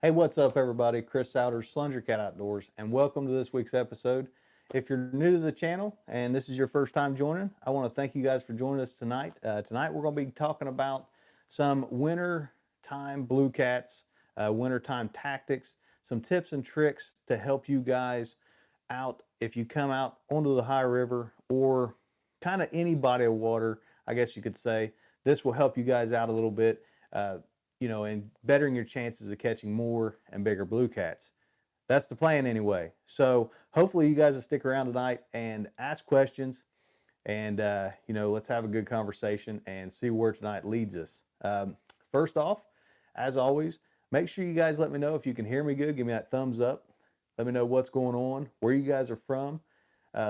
Hey, what's up, everybody? Chris Souders, Slunger Cat Outdoors, and welcome to this week's episode. If you're new to the channel and this is your first time joining, I want to thank you guys for joining us tonight. Tonight, we're going to be talking about some winter time blue cats, winter time tactics, some tips and tricks to help you guys out if you come out onto the high river or kind of any body of water, I guess you could say. This will help you guys out a little bit. And bettering your chances of catching more and bigger blue cats. That's the plan anyway. So hopefully you guys will stick around tonight and ask questions and, let's have a good conversation and see where tonight leads us. First off, as always, make sure you guys let me know if you can hear me good. Give me that thumbs up. Let me know what's going on, where you guys are from.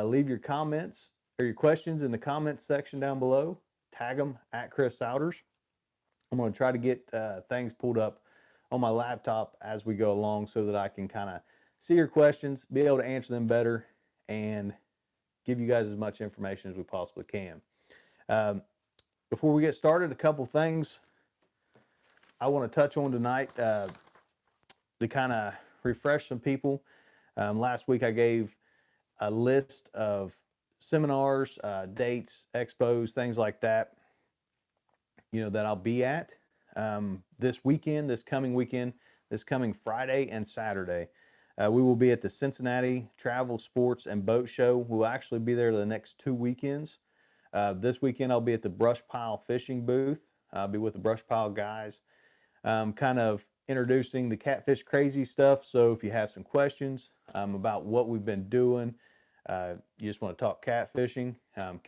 Leave your comments or your questions in the comments section down below. Tag them at Chris Souders. I'm going to try to get things pulled up on my laptop as we go along so that I can kind of see your questions, be able to answer them better, and give you guys as much information as we possibly can. Before we get started, a couple things I want to touch on tonight to kind of refresh some people. Last week I gave a list of seminars, dates, expos, things like that, that I'll be at this weekend, this coming Friday and Saturday. We will be at the Cincinnati Travel, Sports, and Boat Show. We'll actually be there the next 2 weekends. This weekend I'll be at the Brush Pile Fishing booth. I'll be with the Brush Pile guys, kind of introducing the Catfish crazy stuff. So if you have some questions about what we've been doing, you just want to talk catfishing and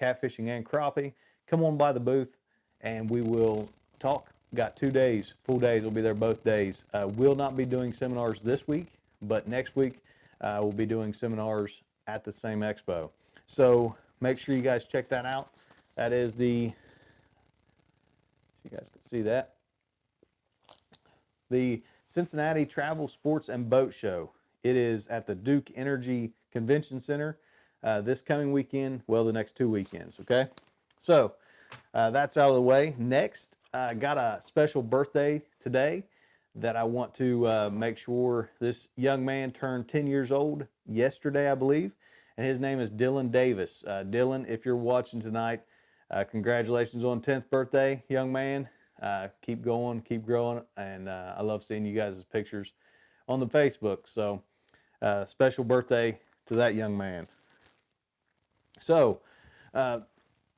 crappie, come on by the booth and we will talk. Got 2 days, full days. We'll be there both days. We'll not be doing seminars this week, but next week we'll be doing seminars at the same expo. So make sure you guys check that out. That is you guys can see that. The Cincinnati Travel, Sports, and Boat Show. It is at the Duke Energy Convention Center this coming weekend, well, the next 2 weekends, okay? So that's out of the way. Next, I got a special birthday today that I want to make sure. This young man turned 10 years old yesterday, I believe, and his name is Dylan Davis. Dylan, if you're watching tonight, congratulations on 10th birthday, young man. Keep going, keep growing, and I love seeing you guys' pictures on the Facebook. So special birthday to that young man. So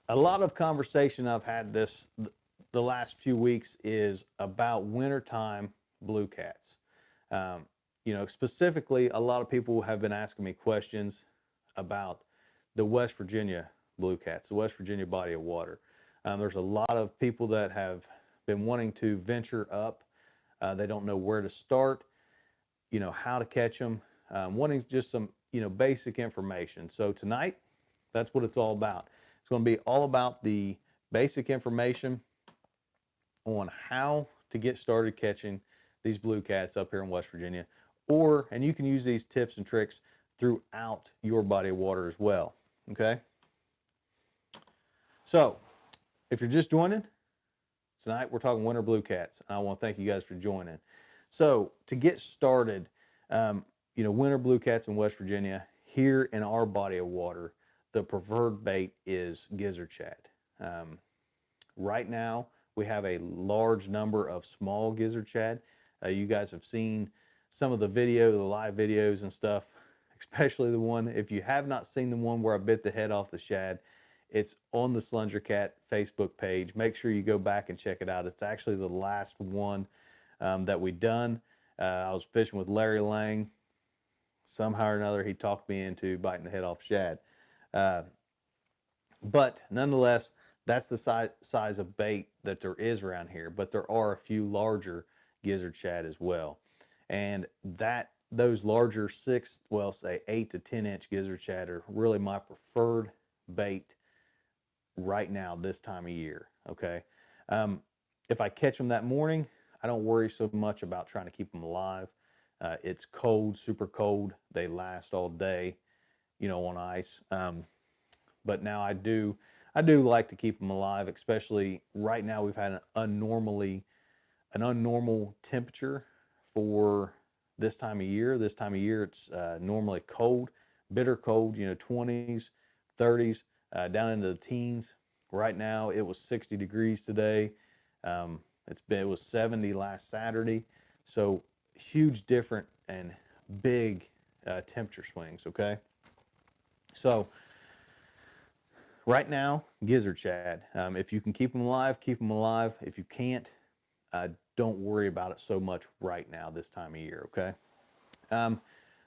a lot of conversation I've had the last few weeks is about wintertime blue cats. Specifically, a lot of people have been asking me questions about the West Virginia blue cats, the West Virginia body of water. There's a lot of people that have been wanting to venture up. They don't know where to start, how to catch them, wanting just some, basic information. So tonight, that's what it's all about. It's going to be all about the basic information on how to get started catching these blue cats up here in West Virginia, and you can use these tips and tricks throughout your body of water as well, okay? So, if you're just joining, tonight we're talking winter blue cats, and I want to thank you guys for joining. So, to get started, winter blue cats in West Virginia, here in our body of water, the preferred bait is gizzard shad. Right now, we have a large number of small gizzard shad. You guys have seen some of the live videos and stuff, especially the one, if you have not seen the one where I bit the head off the shad, it's on the Slunger Cat Facebook page. Make sure you go back and check it out. It's actually the last one that we done. I was fishing with Larry Lang. Somehow or another, he talked me into biting the head off shad. But nonetheless, that's the size of bait that there is around here. But there are a few larger gizzard shad as well. And those larger 8 to 10 inch gizzard shad are really my preferred bait right now this time of year, okay? If I catch them that morning, I don't worry so much about trying to keep them alive. It's cold, super cold. They last all day, on ice. But now I do like to keep them alive, especially right now. We've had an unnormal temperature for this time of year. This time of year, it's normally cold, bitter cold, 20s, 30s, down into the teens. Right now, it was 60 degrees today. It was 70 last Saturday. So huge different and big temperature swings, okay? So right now, gizzard shad. If you can keep them alive, keep them alive. If you can't, don't worry about it so much right now this time of year, okay?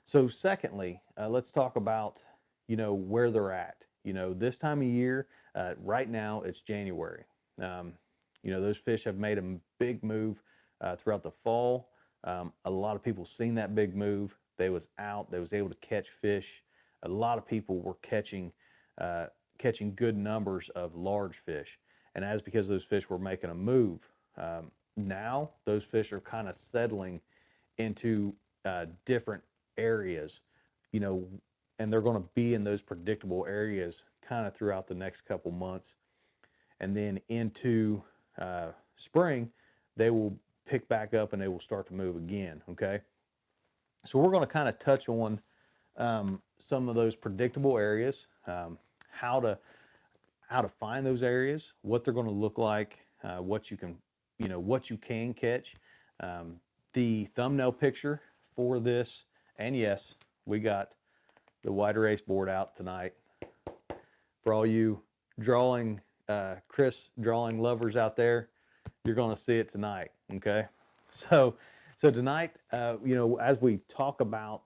So secondly, let's talk about, where they're at. This time of year, right now it's January. Those fish have made a big move throughout the fall. A lot of people seen that big move. They was out. They was able to catch fish. A lot of people were catching good numbers of large fish, and that's because those fish were making a move. Now those fish are kind of settling into different areas, and they're going to be in those predictable areas kind of throughout the next couple months, and then into spring, they will pick back up and they will start to move again. Okay, so we're going to kind of touch on some of those predictable areas, how to find those areas, what they're going to look like, what you can catch. The thumbnail picture for this, and yes, we got the wide erase board out tonight for all you Chris drawing lovers out there. You're going to see it tonight. Okay, so tonight, as we talk about,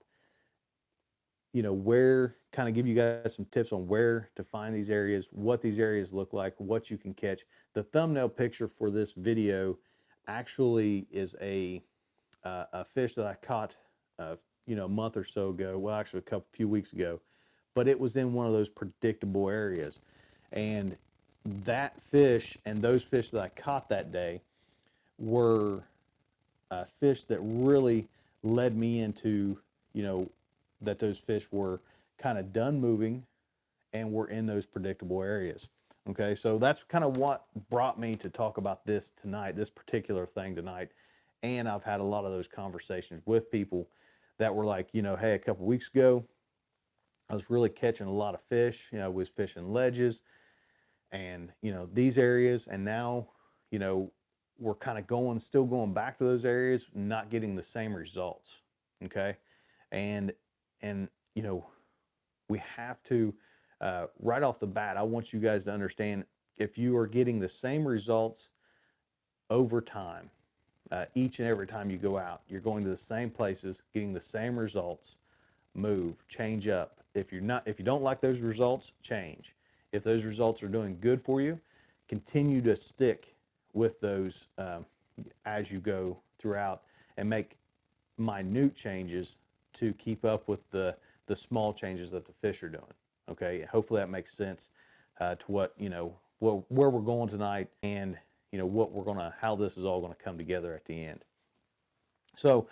where, kind of give you guys some tips on where to find these areas, what these areas look like, what you can catch. The thumbnail picture for this video actually is a fish that I caught, a month or so ago. Well, actually a few weeks ago, but it was in one of those predictable areas. And that fish and those fish that I caught that day were fish that really led me into, that those fish were kind of done moving and were in those predictable areas. Okay, so that's kind of what brought me to talk about this tonight, this particular thing tonight. And I've had a lot of those conversations with people that were like, hey, a couple weeks ago, I was really catching a lot of fish, was fishing ledges and, these areas. And now, we're kind of still going back to those areas, not getting the same results. Okay. And we have to, right off the bat, I want you guys to understand, if you are getting the same results over time, each and every time you go out, you're going to the same places, getting the same results, move, change up. If you don't like those results, change. If those results are doing good for you, continue to stick with those as you go throughout, and make minute changes to keep up with the small changes that the fish are doing. Okay, hopefully that makes sense to what, where we're going tonight, and how this is all gonna come together at the end. So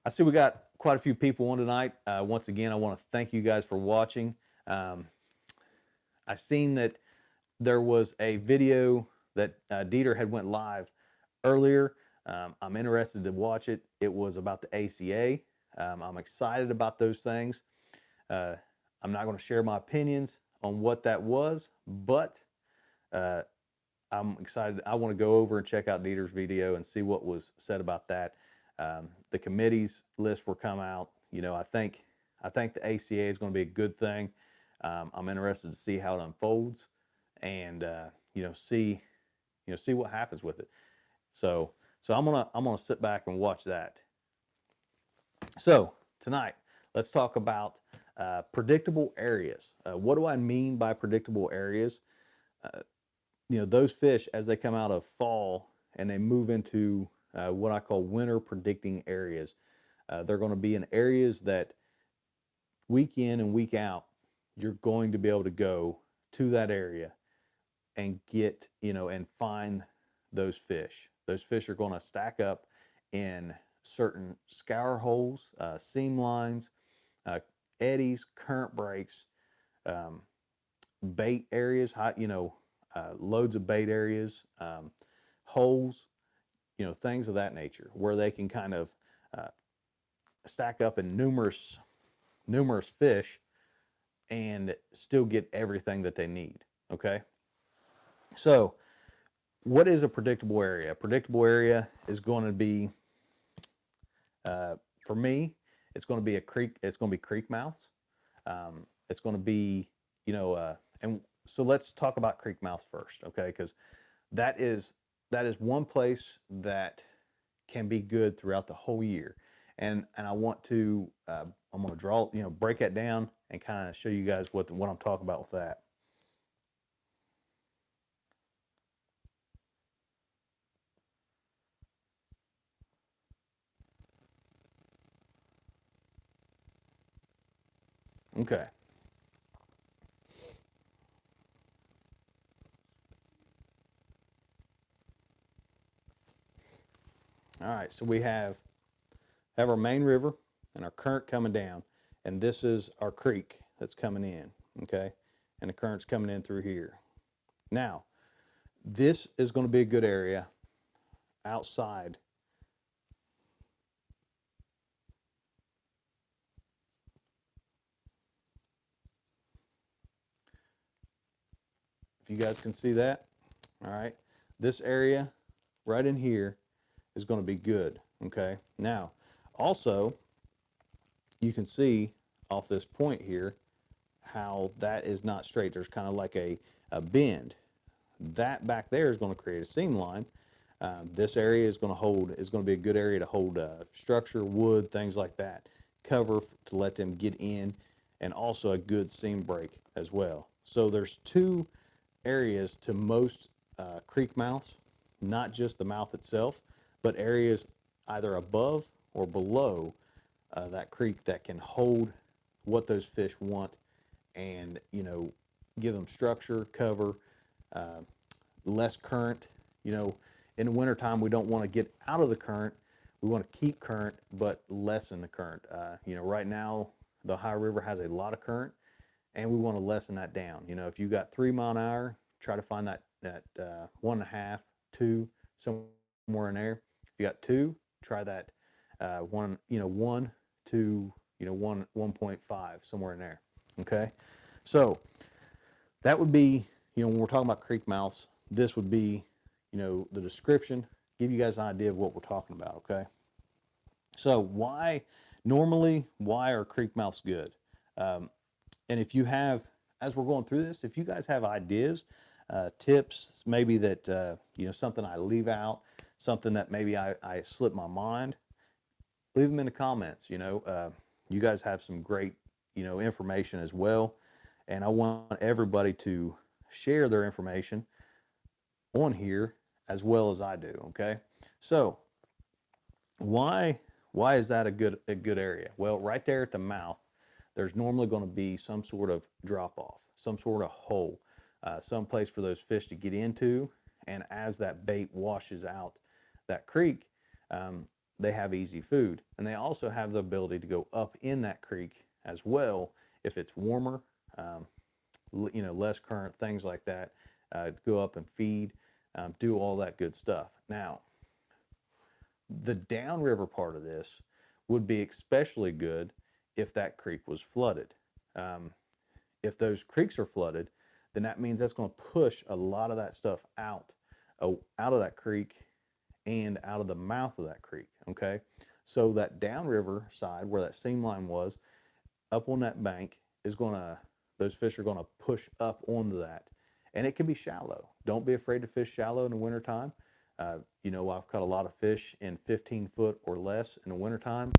I see we got quite a few people on tonight. Once again, I want to thank you guys for watching. I seen that there was a video that Dieter had went live earlier. I'm interested to watch it. It was about the ACA. I'm excited about those things. I'm not going to share my opinions on what that was, but I'm excited. I want to go over and check out Dieter's video and see what was said about that. The committee's list will come out. I think the ACA is going to be a good thing. I'm interested to see how it unfolds, and see what happens with it. So I'm gonna sit back and watch that. So tonight, let's talk about predictable areas. What do I mean by predictable areas? Those fish, as they come out of fall and they move into what I call winter predicting areas, they're going to be in areas that week in and week out, you're going to be able to go to that area and get, and find those fish. Those fish are going to stack up in certain scour holes, seam lines, eddies, current breaks, bait areas, loads of bait areas, holes, things of that nature, where they can kind of stack up in numerous fish and still get everything that they need. Okay. So what is a predictable area? A predictable area is going to be, for me, it's going to be a creek. It's going to be creek mouths. It's going to be, and so let's talk about creek mouths first, okay? Because that is one place that can be good throughout the whole year, and I want to I'm going to draw, break that down and kind of show you guys what I'm talking about with that. Okay. All right. So we have our main river and our current coming down, and this is our creek that's coming in. Okay, and the current's coming in through here. Now, this is going to be a good area outside. If you guys can see that, all right, this area right in here is going to be good. Okay, now also you can see off this point here how that is not straight. There's kind of like a bend. That back there is going to create a seam line. This area is going to be a good area to hold structure, wood, things like that. Cover to let them get in, and also a good seam break as well. So there's two areas to most creek mouths, not just the mouth itself, but areas either above or below that creek that can hold what those fish want, and give them structure, cover, less current. In the wintertime, we don't want to get out of the current. We want to keep current, but lessen the current. Right now, the Ohio River has a lot of current, and we want to lessen that down. If you got 3 mile an hour, try to find that 1.5, 2, somewhere in there. If you got 2, try that 1, 1 to 1.5, somewhere in there. Okay, so that would be, when we're talking about creek mouths, this would be, the description, give you guys an idea of what we're talking about. Okay, so why are creek mouths good? And if you have, as we're going through this, if you guys have ideas, tips, maybe that something I leave out, something that maybe I slip my mind, leave them in the comments. You guys have some great information as well, and I want everybody to share their information on here as well as I do. Okay, so why is that a good area? Well, right there at the mouth, there's normally going to be some sort of drop off, some sort of hole, some place for those fish to get into, and as that bait washes out that creek, they have easy food, and they also have the ability to go up in that creek as well if it's warmer, less current, things like that. Go up and feed, do all that good stuff. Now, the downriver part of this would be especially good if that creek was flooded. If those creeks are flooded, then that means that's going to push a lot of that stuff out of that creek and out of the mouth of that creek. Okay, so that downriver side where that seam line was, up on that bank, those fish are going to push up onto that, and it can be shallow. Don't be afraid to fish shallow in the wintertime. I've caught a lot of fish in 15 foot or less in the wintertime.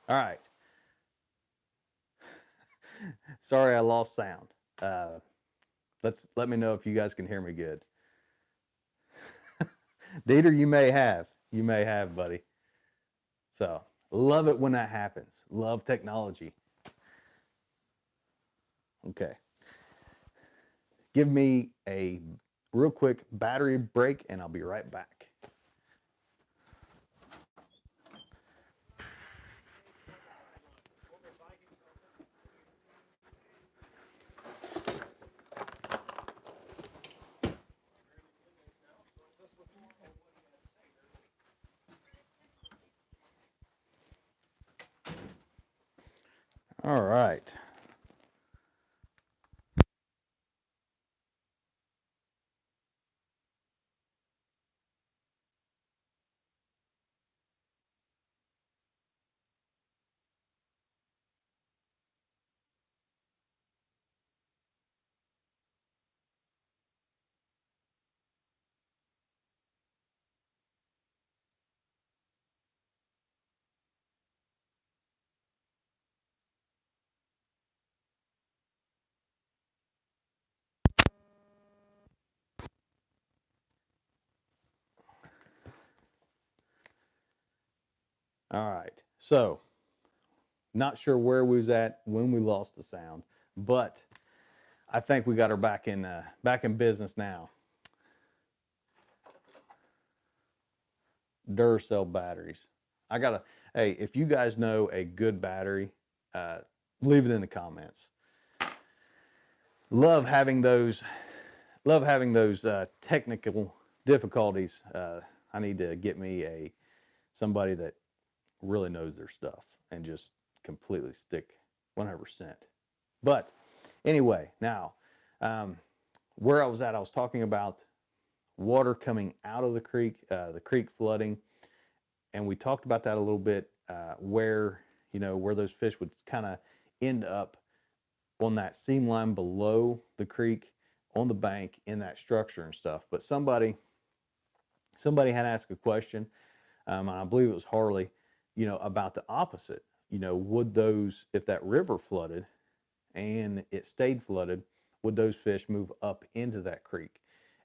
All right. Sorry, I lost sound. Let me know if you guys can hear me good. Dieter, you may have, buddy. So love it when that happens. Love technology. Okay. Give me a real quick battery break and I'll be right back. All right. All right. So, not sure where we was at when we lost the sound, but I think we got her back in business now. Duracell batteries. I gotta. Hey, if you guys know a good battery, uh, leave it in the comments. Love having those. Love having those technical difficulties. I need to get me a somebody that really knows their stuff and just completely stick 100%. But anyway, now where I was talking about water coming out of the creek flooding, and we talked about that a little bit, where where those fish would kind of end up on that seam line below the creek, on the bank in that structure and stuff. But somebody had asked a question, and I believe it was Harley, about the opposite. Would those, if that river flooded and it stayed flooded, would those fish move up into that creek?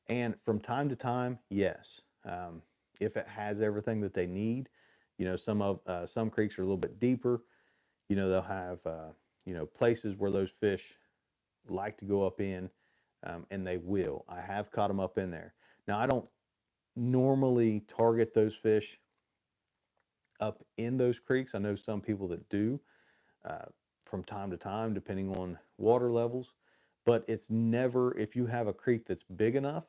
And from time to time, yes. If it has everything that they need, some creeks are a little bit deeper. They'll have places where those fish like to go up in, and they will. I have caught them up in there. Now I don't normally target those fish up in those creeks. I know some people that do, uh, from time to time, depending on water levels. But it's never, if you have a creek that's big enough,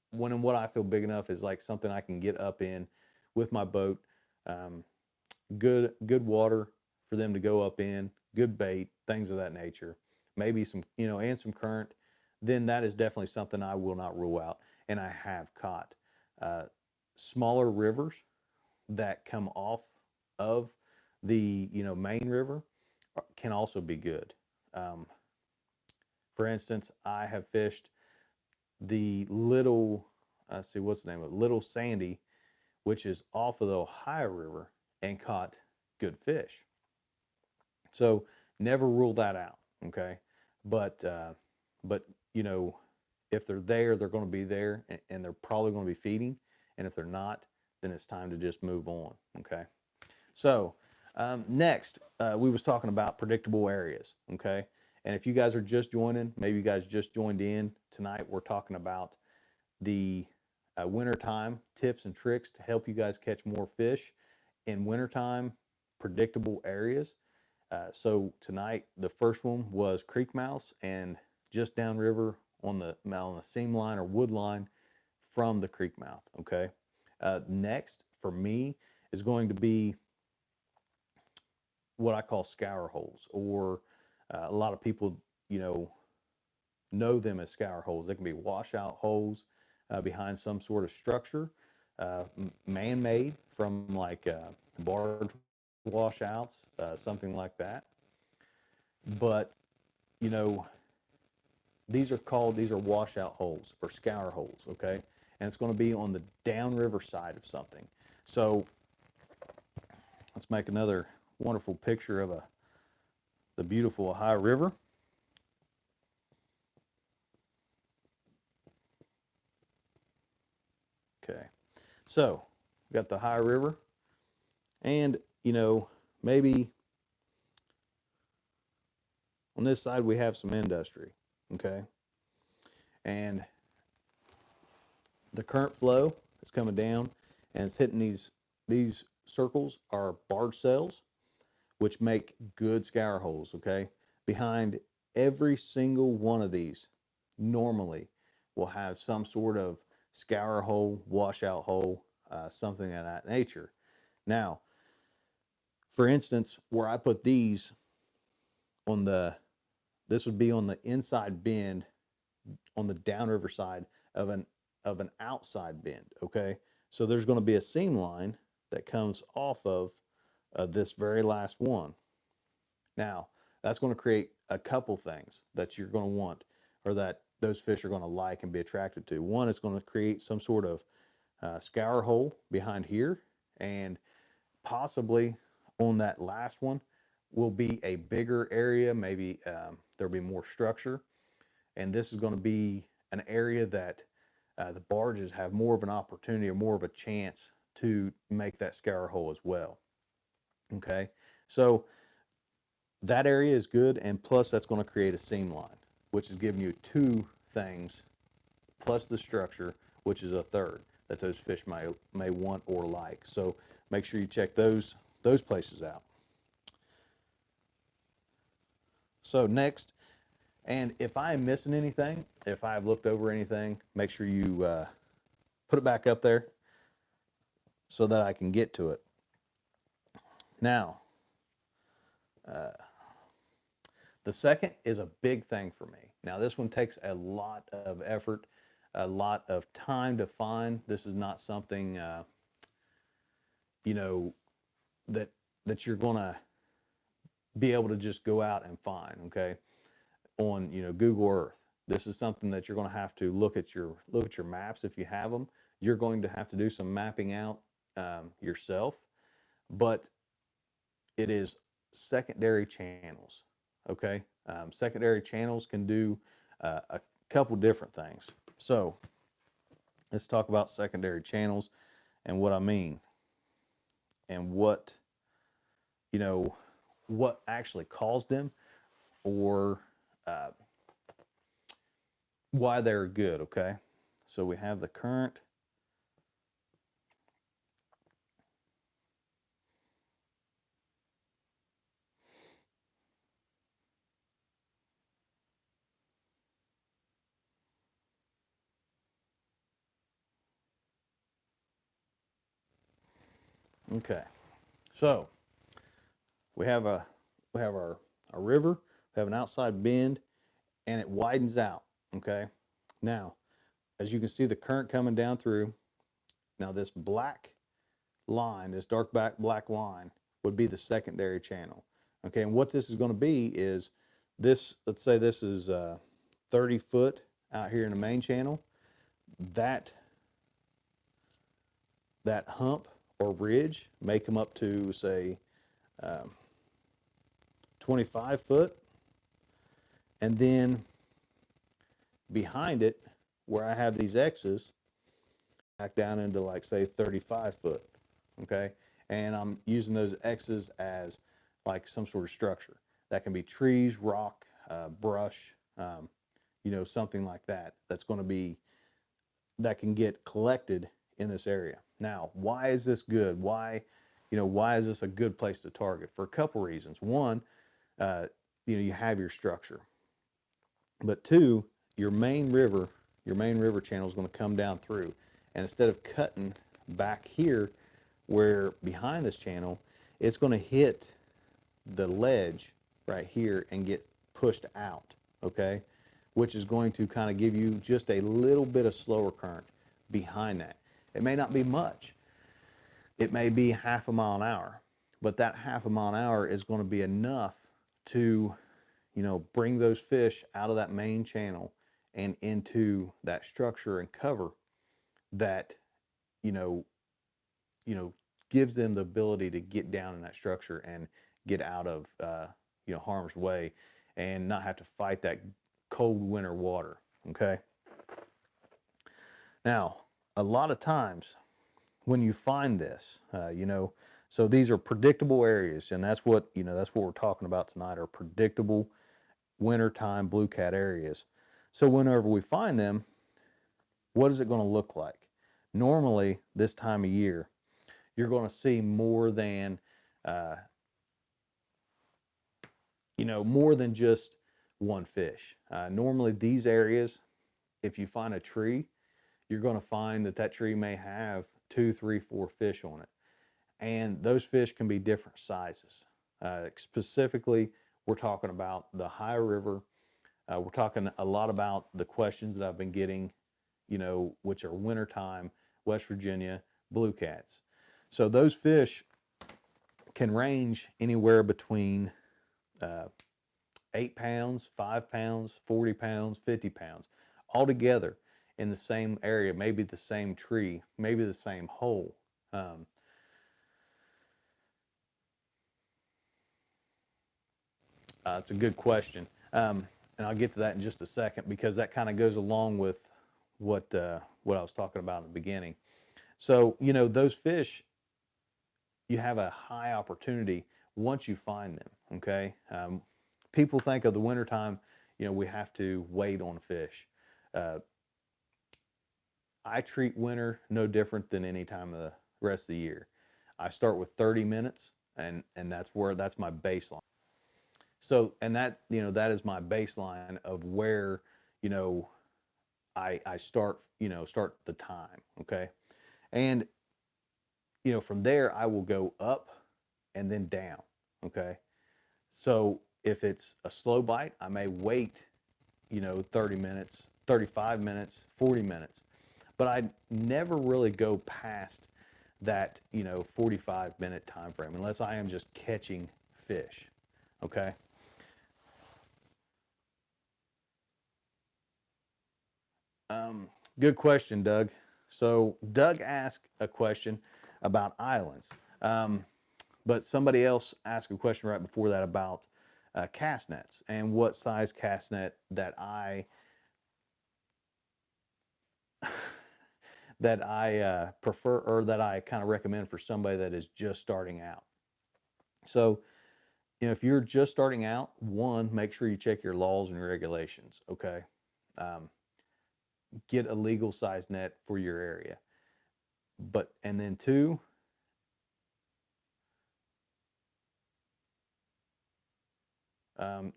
what I feel big enough is like something I can get up in with my boat. Um, good water for them to go up in, good bait, things of that nature. Maybe some, and some current. Then that is definitely something I will not rule out. And I have caught uh, smaller rivers that come off of the main river can also be good. Um, for instance, I have fished the little, see what's the name of it, Little Sandy, which is off of the Ohio River, and caught good fish. So never rule that out, okay? But but if they're there, they're going to be there, and they're probably going to be feeding. And if they're not, then it's time to just move on, okay? So next, we was talking about predictable areas, okay? And if you guys are just joining, maybe you guys just joined in tonight, we're talking about the wintertime tips and tricks to help you guys catch more fish in wintertime, predictable areas. So tonight, the first one was creek mouse and just downriver on the seam line or wood line from the creek mouth, okay? Next, for me, is going to be what I call scour holes, or a lot of people, know them as scour holes. They can be washout holes behind some sort of structure, man-made from like barge washouts, something like that. But you know, these are washout holes or scour holes, okay? And it's going to be on the downriver side of something. So let's make another wonderful picture of the beautiful Ohio River. Okay, so we've got the Ohio River, and maybe on this side we have some industry. Okay, and the current flow is coming down, and it's hitting these circles are barge sails, which make good scour holes. Okay, behind every single one of these normally will have some sort of scour hole, washout hole, something of that nature. Now, for instance, where I put these on this would be on the inside bend on the downriver side of an outside bend. Okay, so there's going to be a seam line that comes off of this very last one. Now, that's going to create a couple things that you're going to want, or that those fish are going to like and be attracted to. One, it's going to create some sort of scour hole behind here, and possibly on that last one will be a bigger area. Maybe there'll be more structure, and this is going to be an area that the barges have more of an opportunity or more of a chance to make that scour hole as well. Okay, so that area is good, and plus that's going to create a seam line, which is giving you two things, plus the structure, which is a third that those fish may want or like. So make sure you check those places out. So next, and if I'm missing anything, if I've looked over anything, make sure you put it back up there so that I can get to it. Now, the second is a big thing for me. Now, this one takes a lot of effort, a lot of time to find. This is not something, that you're going to be able to just go out and find, okay, on, Google Earth. This is something that you're going to have to look at your maps if you have them. You're going to have to do some mapping out yourself, but it is secondary channels. Okay, secondary channels can do a couple different things. So let's talk about secondary channels and what I mean, and what actually caused them, or why they're good. Okay, so we have the current. Okay, so we have our river, we have an outside bend, and it widens out. Okay, now as you can see the current coming down through. Now this black line, this dark black line, would be the secondary channel. Okay, and what this is going to be is this. Let's say this is 30 foot out here in the main channel. That hump or ridge may come up to, say, 25 foot, and then behind it, where I have these X's, back down into, like, say, 35 foot. Okay, and I'm using those X's as like some sort of structure. That can be trees, rock, brush, something like that. That's going to be, that can get collected in this area. Now, why is this good? Why is this a good place to target? For a couple reasons. One, you have your structure, but two, your main river channel is going to come down through, and instead of cutting back here, where behind this channel, it's going to hit the ledge right here and get pushed out. Okay, which is going to kind of give you just a little bit of slower current behind that. It may not be much. It may be half a mile an hour, but that half a mile an hour is going to be enough to, bring those fish out of that main channel and into that structure and cover that, gives them the ability to get down in that structure and get out of harm's way and not have to fight that cold winter water. Okay. Now, a lot of times when you find this, so these are predictable areas, and that's what we're talking about tonight, are predictable wintertime blue cat areas. So whenever we find them, what is it going to look like? Normally, this time of year, you're going to see more than just one fish. Normally, these areas, if you find a tree, you're going to find that tree may have 2, 3, 4 fish on it. And those fish can be different sizes. Specifically, we're talking about the high river. We're talking a lot about the questions that I've been getting, which are wintertime, West Virginia, blue cats. So those fish can range anywhere between 8 pounds, 5 pounds, 40 pounds, 50 pounds, all together in the same area, maybe the same tree, maybe the same hole. It's a good question. And I'll get to that in just a second, because that kind of goes along with what I was talking about in the beginning. So, those fish, you have a high opportunity once you find them, okay? People think of the wintertime, we have to wait on a fish. I treat winter no different than any time of the rest of the year. I start with 30 minutes, and that's my baseline. So, and that is my baseline of where, I start the time, okay? And, from there I will go up and then down, okay? So if it's a slow bite, I may wait, 30 minutes, 35 minutes, 40 minutes. But I never really go past that, 45-minute time frame unless I am just catching fish, okay? Good question, Doug. So Doug asked a question about islands, but somebody else asked a question right before that about cast nets and what size cast net that I prefer, or that I kind of recommend for somebody that is just starting out. So, if you're just starting out, one, make sure you check your laws and your regulations, okay? Get a legal size net for your area. And then two,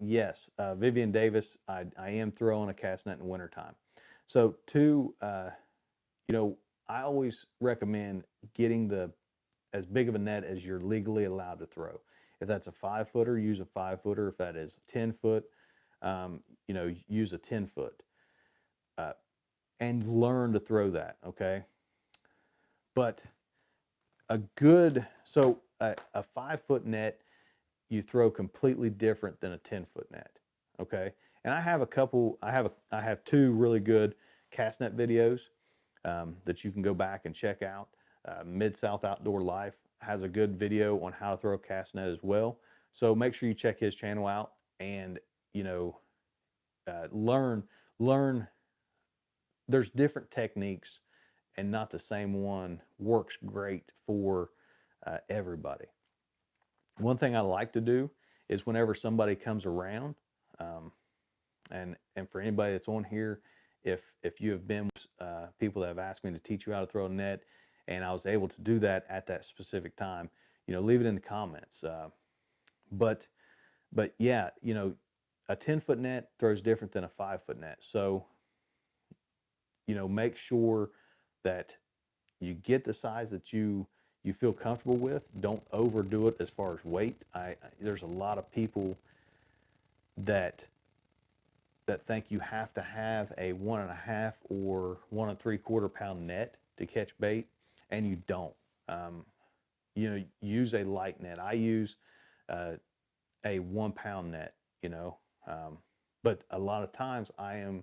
yes, Vivian Davis, I am throwing a cast net in the wintertime. So two, I always recommend getting as big of a net as you're legally allowed to throw. If that's a 5-footer, use a 5-footer. If that is 10 foot, use a 10-foot. And learn to throw that, okay? But a 5-foot net, you throw completely different than a 10-foot net, okay? And I have 2 really good cast net videos that you can go back and check out. Mid-South Outdoor Life has a good video on how to throw a cast net as well. So make sure you check his channel out and, learn. There's different techniques, and not the same one works great for everybody. One thing I like to do is whenever somebody comes around, and for anybody that's on here, if you have been people that have asked me to teach you how to throw a net, and I was able to do that at that specific time, leave it in the comments. But yeah, a 10-foot net throws different than a 5-foot net. So, make sure that you get the size that you feel comfortable with. Don't overdo it as far as weight. There's a lot of people that think you have to have a 1.5 or 1 3/4 pound net to catch bait, and you don't. Use a light net. I use a 1 pound net, but a lot of times I am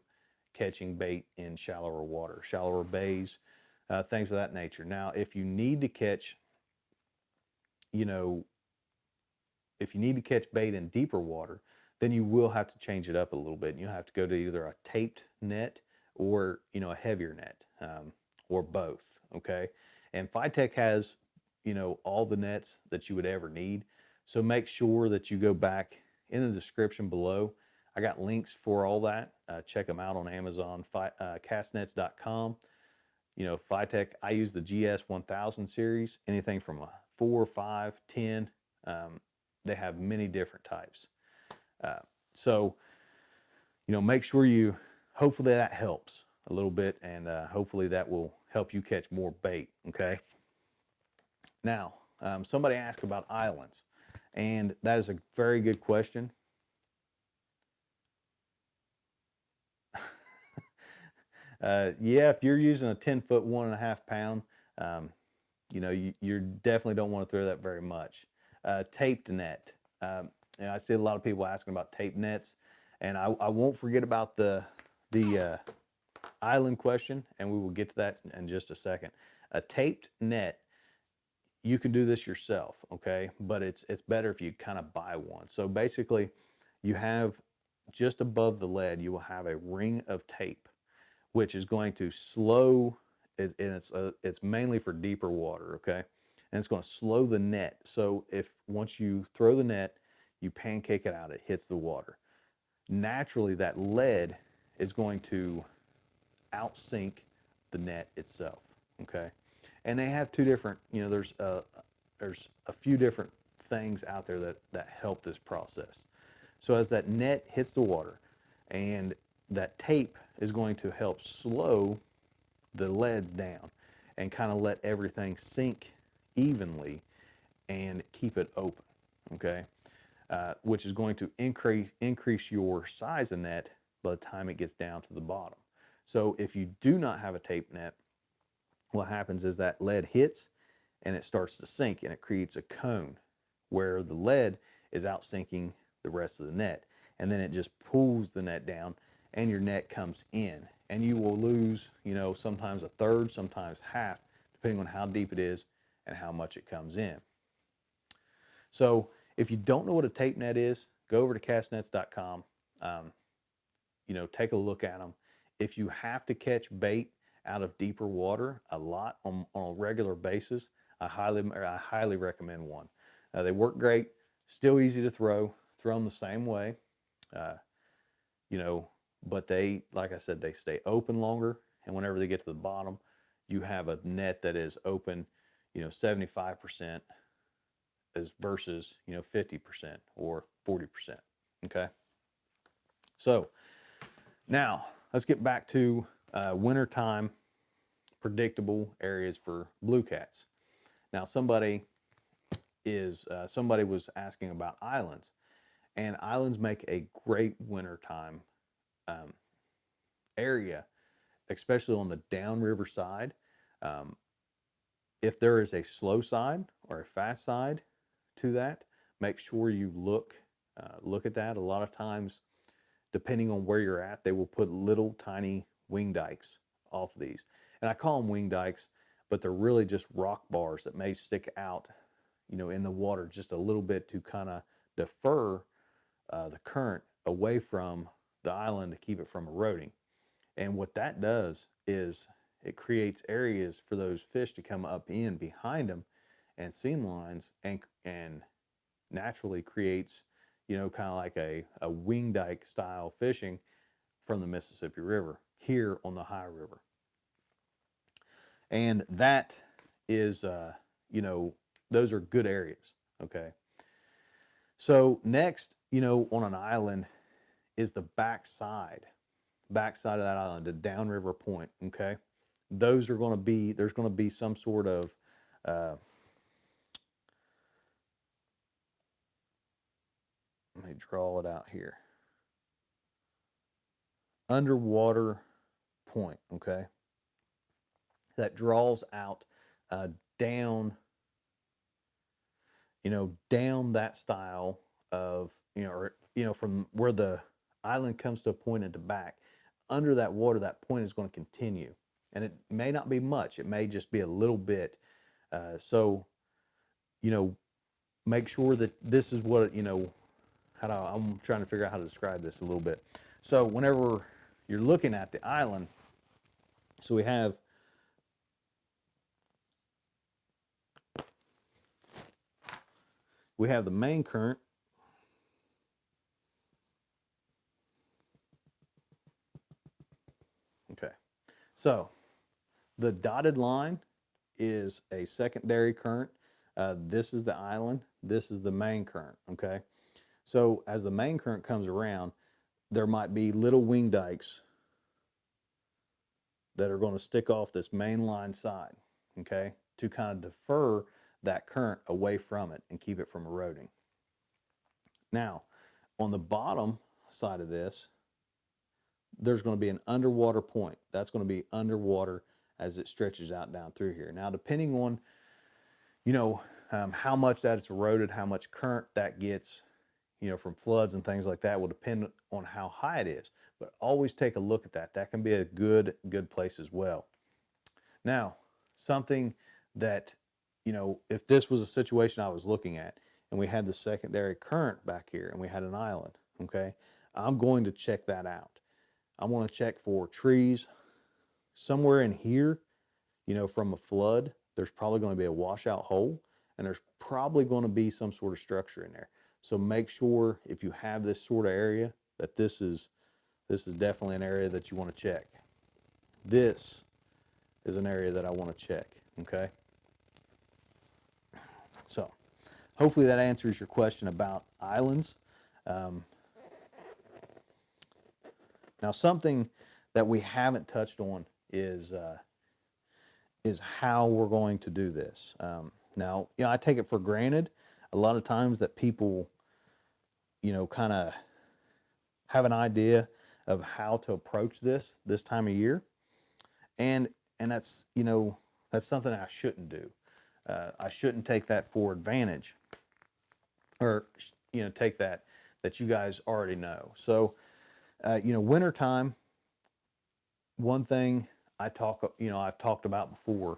catching bait in shallower water, shallower bays, things of that nature. Now, if you need to catch, if you need to catch bait in deeper water, then you will have to change it up a little bit. You'll have to go to either a taped net or, you know, a heavier net, or both. Okay. And Phytech has, you know, all the nets that you would ever need. So make sure that you go back in the description below. I got links for all that. Check them out on Amazon, castnets.com. You know, Phytech, I use the GS 1000 series, anything from a 4, 5, 10. They have many different types. So, you know, make sure you, hopefully that helps a little bit, and hopefully that will help you catch more bait, okay? Now, somebody asked about islands, and that is a very good question. Yeah, if you're using a 10-foot, 1.5 pound, you know, you definitely don't want to throw that very much. Taped net. You know, I see a lot of people asking about taped nets, and I won't forget about the island question, and we will get to that in just a second. A taped net, you can do this yourself, okay? But it's better if you kind of buy one. So basically, you have just above the lead, you will have a ring of tape, which is going to slow, and it's mainly for deeper water, okay? And it's going to slow the net. So if once you throw the net, you pancake it out, it hits the water. Naturally, that lead is going to outsink the net itself, okay? And they have two different, you know, there's a few different things out there that help this process. So as that net hits the water, and that tape is going to help slow the leads down and kind of let everything sink evenly and keep it open, okay? Which is going to increase your size of net by the time it gets down to the bottom. So if you do not have a tape net, what happens is that lead hits and it starts to sink, and it creates a cone where the lead is outsinking the rest of the net, and then it just pulls the net down, and your net comes in, and you will lose, you know, sometimes a third, sometimes half, depending on how deep it is and how much it comes in. So if you don't know what a tape net is, go over to castnets.com. You know, take a look at them. If you have to catch bait out of deeper water a lot on a regular basis, I highly recommend one. They work great, still easy to throw them the same way, you know, but they, like I said, they stay open longer, and whenever they get to the bottom, you have a net that is open, you know, 75% as versus, you know, 50% or 40%, okay? So now let's get back to wintertime predictable areas for blue cats. Now somebody was asking about islands, and islands make a great wintertime area, especially on the downriver side. If there is a slow side or a fast side to that, make sure you look at that. A lot of times, depending on where you're at, they will put little tiny wing dikes off of these. And I call them wing dikes, but they're really just rock bars that may stick out, you know, in the water just a little bit to kind of defer the current away from the island to keep it from eroding. And what that does is it creates areas for those fish to come up in behind them and seam lines, and naturally creates, you know, kind of like a wing dike style fishing from the Mississippi River here on the High River. And that is, you know, those are good areas, okay? So next, you know, on an island is the backside of that island, the downriver point, okay? Those are going to be, there's going to be some sort of, let me draw it out here. Underwater point, okay? That draws out down, you know, down that style of, you know, or, you know, from where the island comes to a point at the back. Under that water, that point is going to continue. And it may not be much. It may just be a little bit. So, you know, make sure that this is what, I'm trying to figure out how to describe this a little bit. So whenever you're looking at the island, so we have the main current. Okay. So the dotted line is a secondary current. This is the island. This is the main current. Okay. So as the main current comes around, there might be little wing dikes that are going to stick off this main line side, okay, to kind of defer that current away from it and keep it from eroding. Now, on the bottom side of this, there's going to be an underwater point. That's going to be underwater as it stretches out down through here. Now, depending on, how much that it's eroded, how much current that gets, from floods and things like that will depend on how high it is. But always take a look at that. That can be a good place as well. Now, something that, if this was a situation I was looking at and we had the secondary current back here and we had an island, okay, I'm going to check that out. I want to check for trees somewhere in here, from a flood. There's probably going to be a washout hole, and there's probably going to be some sort of structure in there. So make sure if you have this sort of area that this is definitely an area that you want to check. This is an area that I want to check, okay? So hopefully that answers your question about islands. Now something that we haven't touched on is how we're going to do this. Now, I take it for granted a lot of times that people, kind of have an idea of how to approach this time of year. And that's, that's something I shouldn't do. I shouldn't take that for advantage, or, take that you guys already know. So, wintertime, one thing I've talked about before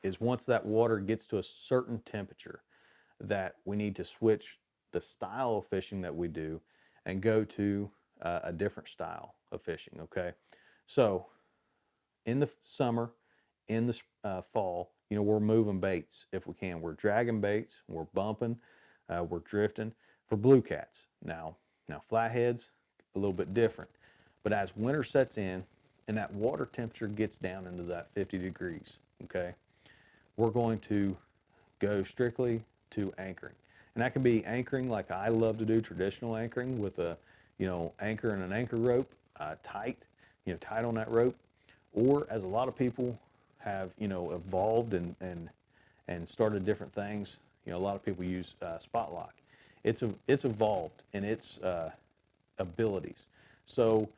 is once that water gets to a certain temperature, that we need to switch the style of fishing that we do and go to a different style of fishing, okay? So in the summer, in the fall, we're moving baits if we can. We're dragging baits, we're bumping, we're drifting for blue cats. Now flatheads, a little bit different. But as winter sets in and that water temperature gets down into that 50 degrees, okay, we're going to go strictly to anchoring. And that can be anchoring like I love to do, traditional anchoring with a, anchor and an anchor rope, tight on that rope. Or as a lot of people have, evolved and started different things, a lot of people use spot lock. It's evolved in its abilities. So,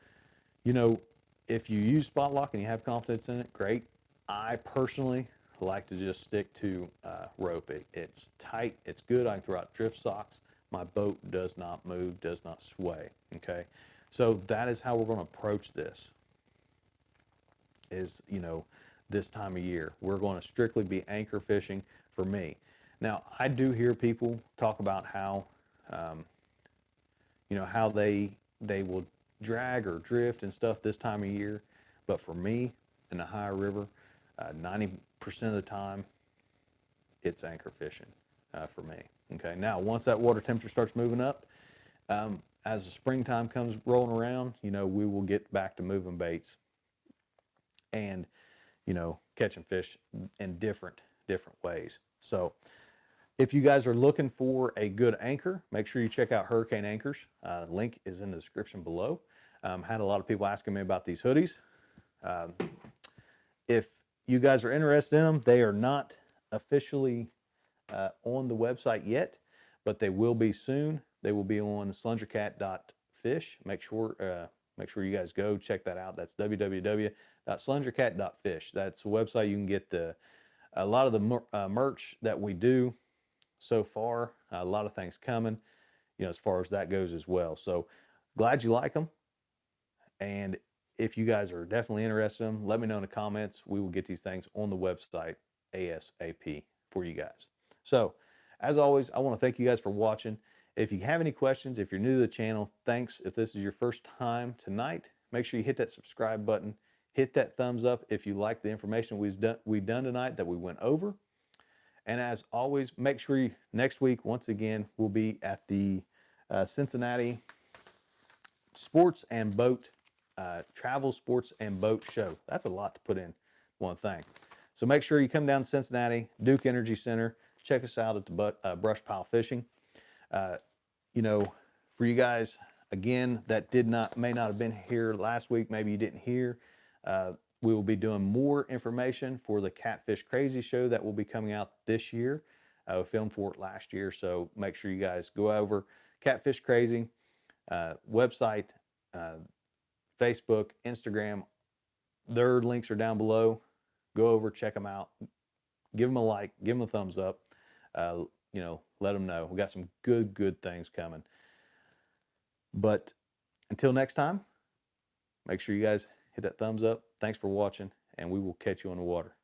if you use spot lock and you have confidence in it, great. I personally like to just stick to rope. It's tight, it's good. I can throw out drift socks. My boat does not move, does not sway, okay? So that is how we're going to approach this, is, this time of year. We're going to strictly be anchor fishing for me. Now, I do hear people talk about how, how they will drag or drift and stuff this time of year. But for me, in the higher river, 90% of the time, it's anchor fishing for me. Okay. Now, once that water temperature starts moving up, as the springtime comes rolling around, we will get back to moving baits and, catching fish in different ways. So if you guys are looking for a good anchor, make sure you check out Hurricane Anchors. Link is in the description below. Had a lot of people asking me about these hoodies. If you guys are interested in them, they are not officially on the website yet, but they will be soon. They will be on slungercat.fish. Make sure you guys go check that out. That's www.slungercat.fish. That's a website you can get a lot of the merch that we do so far. A lot of things coming, as far as that goes as well. So glad you like them. And if you guys are definitely interested in them, let me know in the comments. We will get these things on the website ASAP for you guys. So As always, I want to thank you guys for watching. If you have any questions, if you're new to the channel, thanks. If this is your first time tonight, make sure you hit that subscribe button. Hit that thumbs up if you like the information we've done tonight that we went over. And as always, make sure next week, once again, we'll be at the Cincinnati Sports and Boat, Travel Sports and Boat Show. That's a lot to put in one thing. So make sure you come down to Cincinnati, Duke Energy Center. Check us out at the Brush Pile Fishing. You know, for you guys, again, that may not have been here last week, maybe you didn't hear, we will be doing more information for the Catfish Crazy show that will be coming out this year. We filmed for it last year, so make sure you guys go over Catfish Crazy website, Facebook, Instagram. Their links are down below. Go over, check them out. Give them a like, give them a thumbs up. You know, let them know. We got some good things coming. But until next time, make sure you guys hit that thumbs up. Thanks for watching, and we will catch you on the water.